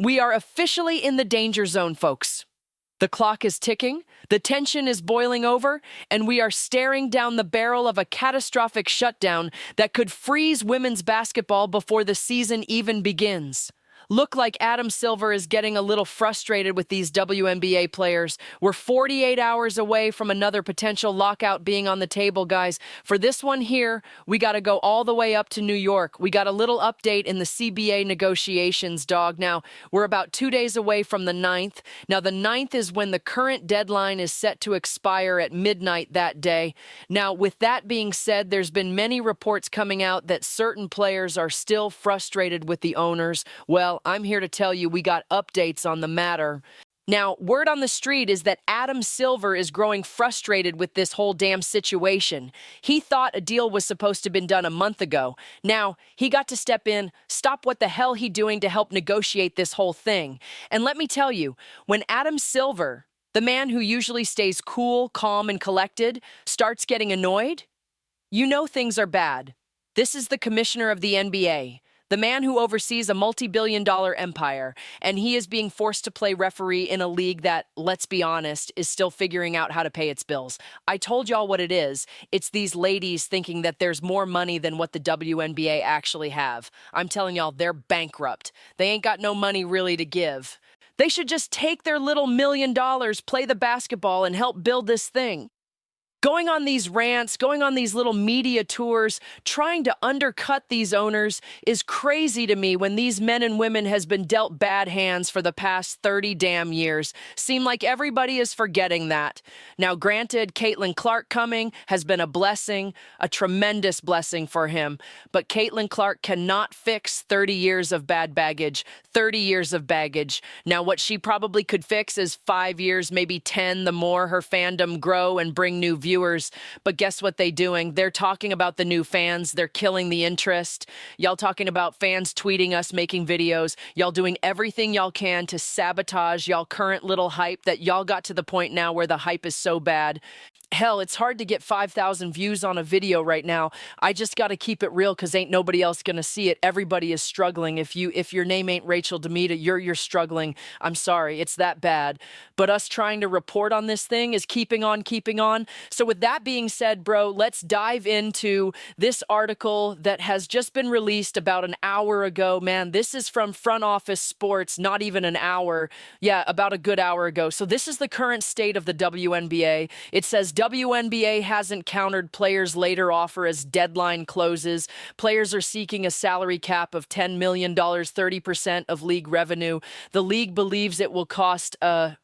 We are officially in the danger zone, folks. The clock is ticking, the tension is boiling over, and we are staring down the barrel of a catastrophic shutdown that could freeze women's basketball before the season even begins. Look like Adam Silver is getting a little frustrated with these WNBA players. We're 48 hours away from another potential lockout being on the table, guys. For this one here, we got to go all the way up to New York. We got a little update in the CBA negotiations, dog. Now, we're about 2 days away from the 9th. Now, the 9th is when the current deadline is set to expire at midnight that day. Now, with that being said, there's been many reports coming out that certain players are still frustrated with the owners. Well, I'm here to tell you we got updates on the matter. Now, word on the street is that Adam Silver is growing frustrated with this whole damn situation. He thought a deal was supposed to have been done a month ago. Now, he got to step in, stop what the hell he doing to help negotiate this whole thing. And let me tell you, when Adam Silver, the man who usually stays cool, calm, and collected, starts getting annoyed, you know things are bad. This is the commissioner of the NBA. The man who oversees a multi-billion-dollar empire, and he is being forced to play referee in a league that, let's be honest, is still figuring out how to pay its bills. I told y'all what it is. It's these ladies thinking that there's more money than what the WNBA actually have. I'm telling y'all, they're bankrupt. They ain't got no money really to give. They should just take their little $1 million, play the basketball, and help build this thing. Going on these rants, going on these little media tours, trying to undercut these owners is crazy to me when these men and women has been dealt bad hands for the past 30 damn years. Seem like everybody is forgetting that. Now, granted, Caitlin Clark coming has been a blessing, a tremendous blessing for him, but Caitlin Clark cannot fix 30 years of bad baggage, 30 years of baggage. Now, what she probably could fix is 5 years, maybe 10, the more her fandom grow and bring new viewers. But guess what they doing? They're talking about the new fans. They're killing the interest. Y'all talking about fans tweeting us, making videos. Y'all doing everything y'all can to sabotage y'all current little hype that y'all got to the point now where the hype is so bad. Hell, it's hard to get 5,000 views on a video right now. I just got to keep it real because ain't nobody else going to see it. Everybody is struggling. If your name ain't Rachel Demita, you're struggling. I'm sorry. It's that bad. But us trying to report on this thing is keeping on, keeping on. So with that being said, bro, let's dive into this article that has just been released about an hour ago. Man, this is from Front Office Sports, not even an hour. Yeah, about a good hour ago. So this is the current state of the WNBA. It says WNBA hasn't countered players' later offer as deadline closes. Players are seeking a salary cap of $10 million, 30% of league revenue. The league believes it will cost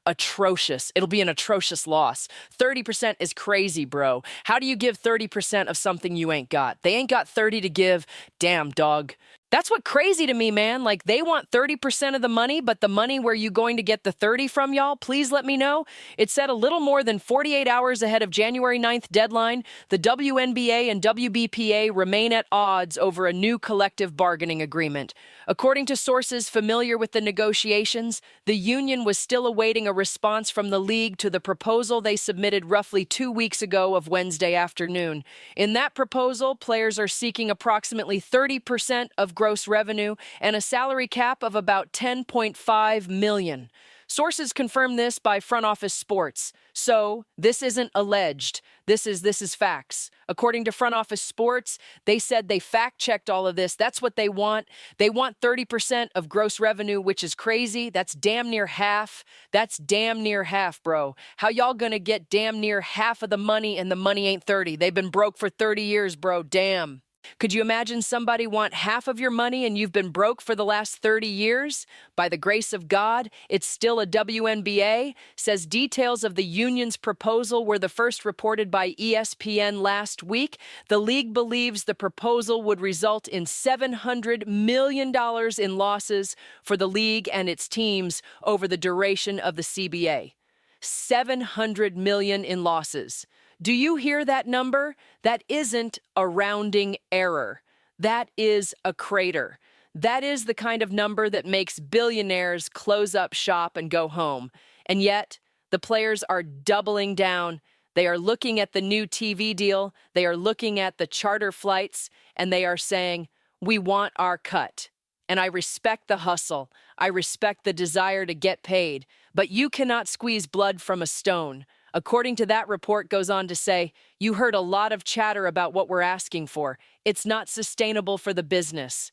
atrocious. It'll be an atrocious loss. 30% is crazy, bro. How do you give 30% of something you ain't got? They ain't got 30 to give. Damn, dog. That's what crazy to me, man. Like, they want 30% of the money, but the money where you going to get the 30 from, y'all? Please let me know. It said a little more than 48 hours ahead of January 9th deadline, the WNBA and WBPA remain at odds over a new collective bargaining agreement. According to sources familiar with the negotiations, the union was still awaiting a response from the league to the proposal they submitted roughly 2 weeks ago of Wednesday afternoon. In that proposal, players are seeking approximately 30% of gross revenue and a salary cap of about $10.5 million. Sources confirm this by Front Office Sports. So, this isn't alleged. This is facts. According to Front Office Sports, they said they fact-checked all of this. That's what they want. They want 30% of gross revenue, which is crazy. That's damn near half. That's damn near half, bro. How y'all gonna get damn near half of the money and the money ain't 30? They've been broke for 30 years, bro. Damn. Could you imagine somebody want half of your money and you've been broke for the last 30 years? By the grace of God, it's still a WNBA, says details of the union's proposal were the first reported by ESPN last week. The league believes the proposal would result in $700 million in losses for the league and its teams over the duration of the CBA. $700 million in losses. Do you hear that number? That isn't a rounding error. That is a crater. That is the kind of number that makes billionaires close up shop and go home. And yet, the players are doubling down. They are looking at the new TV deal. They are looking at the charter flights, and they are saying, we want our cut. And I respect the hustle. I respect the desire to get paid, but you cannot squeeze blood from a stone. According to that report, goes on to say, you heard a lot of chatter about what we're asking for. It's not sustainable for the business.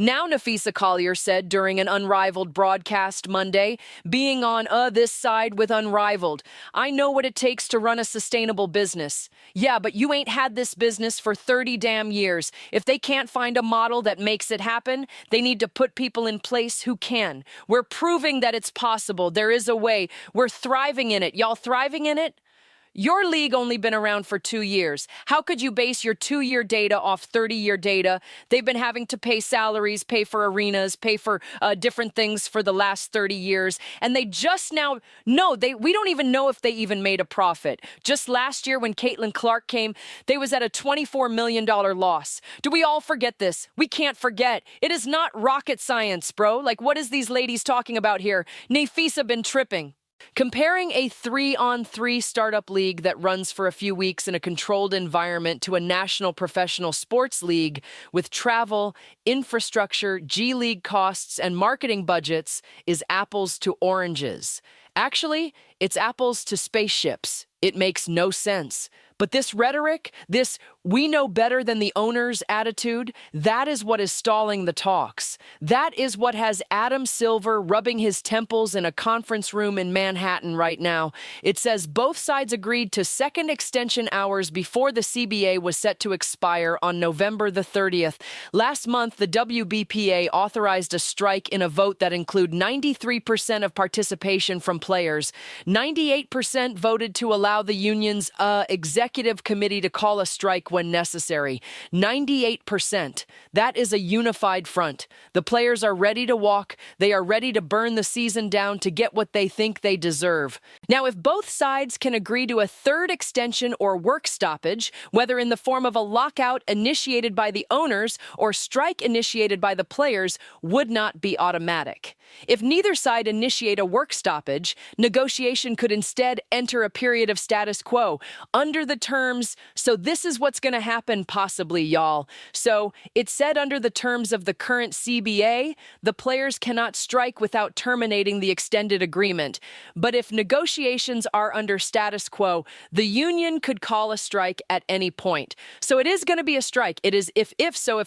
Now, Nafisa Collier said during an Unrivaled broadcast Monday, being on this side with Unrivaled, I know what it takes to run a sustainable business. Yeah, but you ain't had this business for 30 damn years. If they can't find a model that makes it happen, they need to put people in place who can. We're proving that it's possible. There is a way. We're thriving in it. Y'all thriving in it? Your league only been around for 2 years. How could you base your 2-year data off 30-year data? They've been having to pay salaries, pay for arenas, pay for different things for the last 30 years. And they just now, no, we don't even know if they even made a profit. Just last year when Caitlin Clark came, they was at a $24 million loss. Do we all forget this? We can't forget. It is not rocket science, bro. Like, what is these ladies talking about here? Nafisa been tripping. Comparing a 3-on-3 startup league that runs for a few weeks in a controlled environment to a national professional sports league with travel, infrastructure, G-League costs, and marketing budgets is apples to oranges. Actually, it's apples to spaceships. It makes no sense. But this rhetoric, this we know better than the owners attitude, that is what is stalling the talks. That is what has Adam Silver rubbing his temples in a conference room in Manhattan right now. It says both sides agreed to second extension hours before the CBA was set to expire on November the 30th. Last month, the WBPA authorized a strike in a vote that included 93% of participation from players. 98% voted to allow the union's executive committee to call a strike when necessary. 98%. That is a unified front. The players are ready to walk. They are ready to burn the season down to get what they think they deserve. Now, if both sides can agree to a third extension or work stoppage, whether in the form of a lockout initiated by the owners or strike initiated by the players, would not be automatic. If neither side initiate a work stoppage, negotiation could instead enter a period of status quo under the terms. So this is what's going to happen possibly, y'all. So it said under the terms of the current CBA, the players cannot strike without terminating the extended agreement. But if negotiations are under status quo, the union could call a strike at any point. So it is going to be a strike. It is if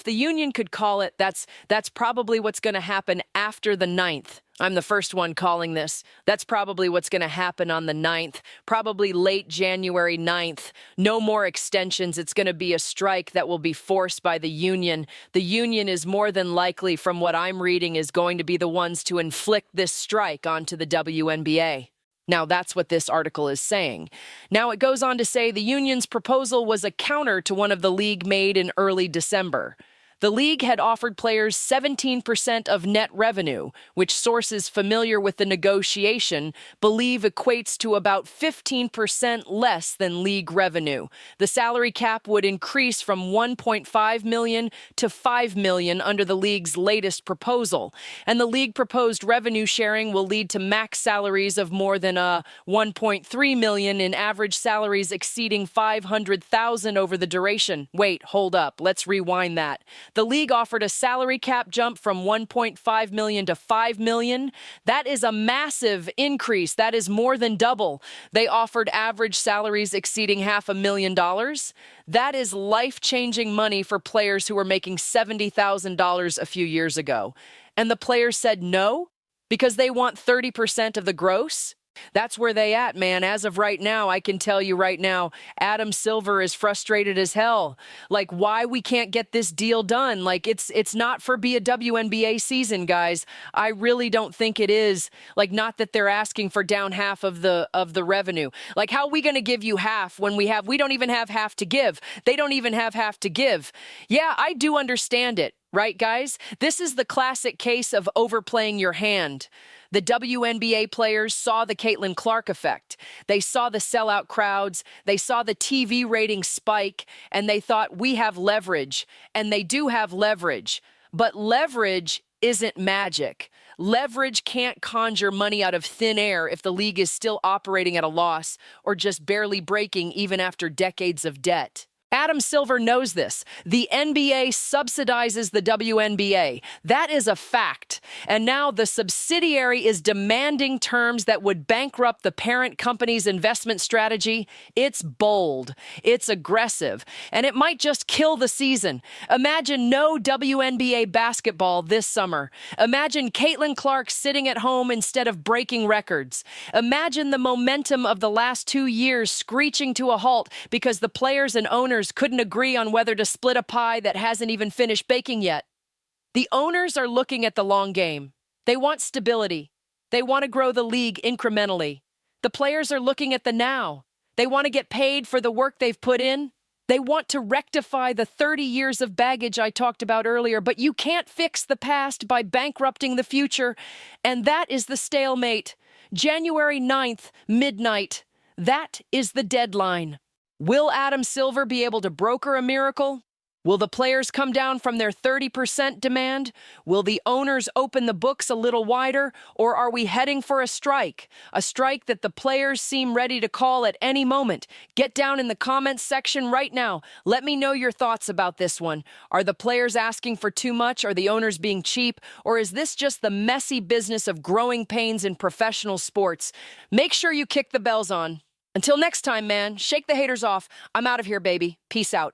the union could call it, that's probably what's going to happen after the 9th. I'm the first one calling this. That's probably what's going to happen on the 9th, probably late January 9th. No more extensions. It's going to be a strike that will be forced by the union. The union is more than likely, from what I'm reading, is going to be the ones to inflict this strike onto the WNBA. Now, that's what this article is saying. Now, it goes on to say the union's proposal was a counter to one of the league made in early December. The league had offered players 17% of net revenue, which sources familiar with the negotiation believe equates to about 15% less than league revenue. The salary cap would increase from $1.5 million to $5 million under the league's latest proposal, and the league proposed revenue sharing will lead to max salaries of more than $1.3 million in average salaries exceeding $500,000 over the duration. Wait, hold up. Let's rewind that. The league offered a salary cap jump from $1.5 million to $5 million. That is a massive increase. That is more than double. They offered average salaries exceeding $500,000. That is life-changing money for players who were making $70,000 a few years ago. And the players said no because they want 30% of the gross? That's where they at, man. As of right now, I can tell you right now, Adam Silver is frustrated as hell. Like, why we can't get this deal done? Like, it's not for be a WNBA season, guys. I really don't think it is. Like, not that they're asking for down half of the revenue. Like, how are we going to give you half when we don't even have half to give? They don't even have half to give. Yeah, I do understand it. Right, guys? This is the classic case of overplaying your hand. The WNBA players saw the Caitlin Clark effect. They saw the sellout crowds. They saw the TV rating spike, and they thought, we have leverage. And they do have leverage. But leverage isn't magic. Leverage can't conjure money out of thin air if the league is still operating at a loss or just barely breaking even after decades of debt. Adam Silver knows this. The NBA subsidizes the WNBA. That is a fact. And now the subsidiary is demanding terms that would bankrupt the parent company's investment strategy. It's bold, it's aggressive, and it might just kill the season. Imagine no WNBA basketball this summer. Imagine Caitlin Clark sitting at home instead of breaking records. Imagine the momentum of the last 2 years screeching to a halt because the players and owners couldn't agree on whether to split a pie that hasn't even finished baking yet. The owners are looking at the long game. They want stability. They want to grow the league incrementally. The players are looking at the now. They want to get paid for the work they've put in. They want to rectify the 30 years of baggage I talked about earlier, but you can't fix the past by bankrupting the future. And that is the stalemate. January 9th, midnight. That is the deadline. Will Adam Silver be able to broker a miracle? Will the players come down from their 30% demand? Will the owners open the books a little wider? Or are we heading for a strike? A strike that the players seem ready to call at any moment. Get down in the comments section right now. Let me know your thoughts about this one. Are the players asking for too much? Are the owners being cheap? Or is this just the messy business of growing pains in professional sports? Make sure you kick the bells on. Until next time, man, shake the haters off. I'm out of here, baby. Peace out.